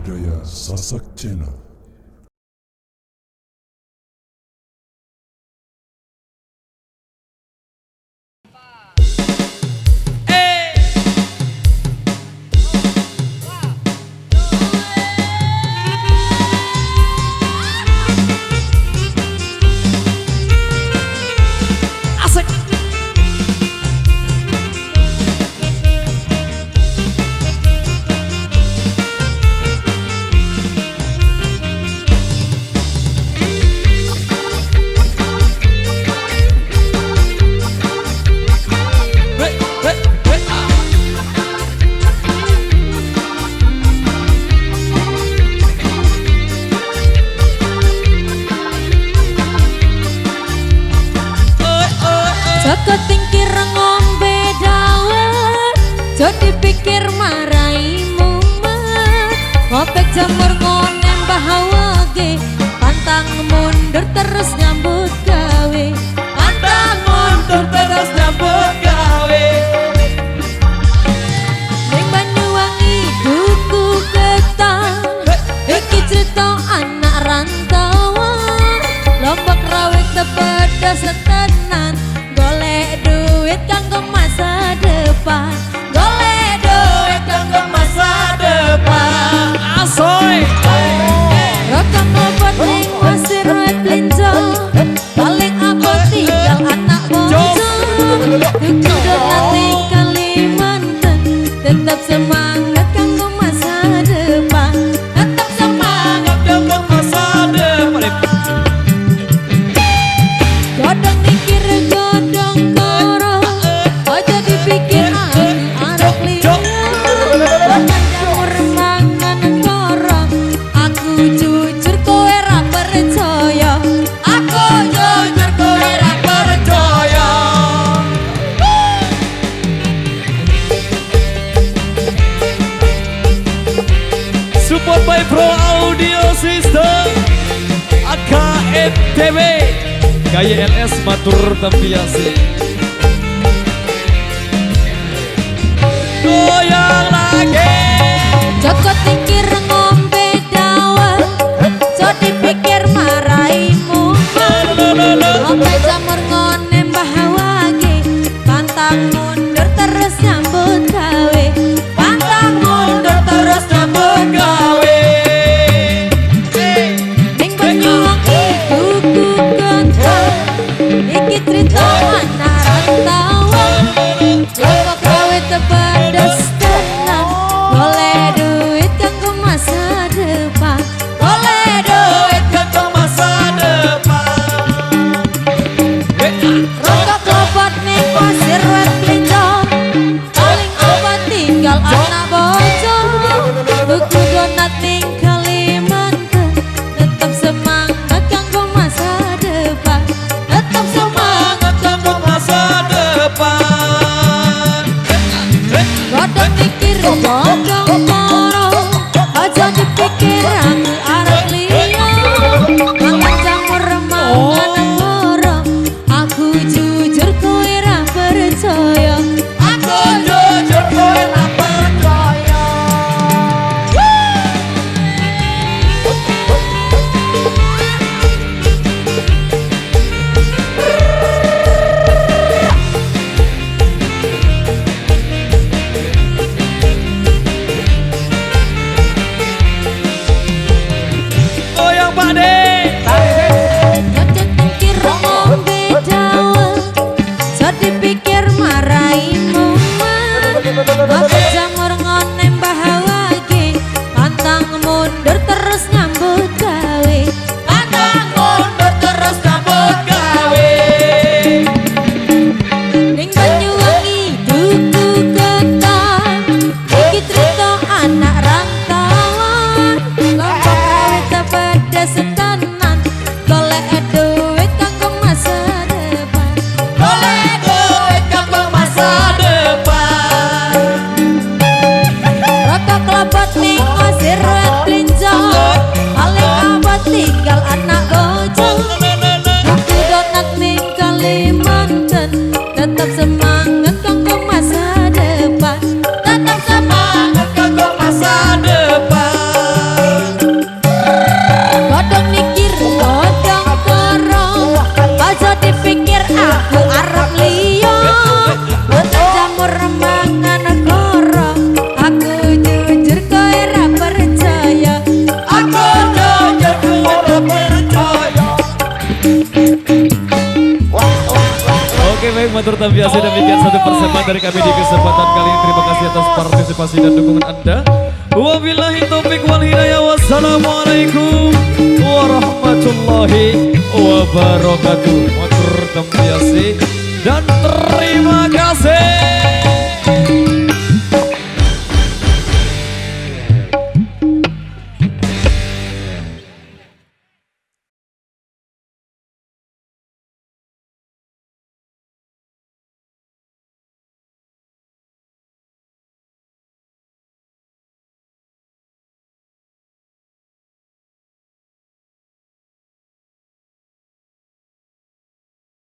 budaya Sasak Channel. Joko tingkir ngombe dawet, jo dipikir marai mumet. Ngopek jamur ngonem bahawage, pantang mundur terus nyambut gawe. Pantang mundur terus nyambut gawe. Ning Banyuwangi duku ketang, iki cerita anak rantauan. Lombok rawit tepedas setenan, golek duit kanggo masa depan, golek duit kanggo masa depan. Asoy Rokok ngobot ning pasir wet linjo, paling abot tinggal anak bojo. Kudu nanti Kalimantan, tetap semangat kanggo masa depan, tetap semangat kanggo masa depan. godong mikir godong koro, aja dipikir arep liya. Makan jamur mangan koro, aku jujur kowe ra percaya. Aku jujur kowe ra percaya. Support by Pro Audio System AKNTB Gaya LS Matur Tampiasi. Goyang lagi. Joko tingkir ngombe dawet, jo dipikir marai mumet. Ngombe jamur ngonem bahawage, pantang mundur terus nyambut gawe. Pantang mundur terus nyambut gawe. Ning Banyuwangi duku ketang, iki cerita anak rantauan. Lombok rawit tepedas tenan, golek duit kanggo masa depan, golek duit Kanggo masa depan. rokok klopot ning pasir wet linjo, paling abot tinggal anak bojo. Tuku donat ning Kalimantan, tetap semangat kanggo masa depan, tetap semangat Kanggo masa depan. godong mikir godong koro, aja dipikir aku arep liya. Makan jamur mangan koro, aku jujur kowe ra percaya. Aku Jujur kowe ra percaya. matur biasa demikian satu persembahan dari kami di kesempatan kali ini. Terima kasih atas partisipasi dan dukungan Anda. Wabillahi taufiq wal hidayah. Wassalamualaikum warahmatullahi wabarakatuh. Matur biasa dan terima kasih.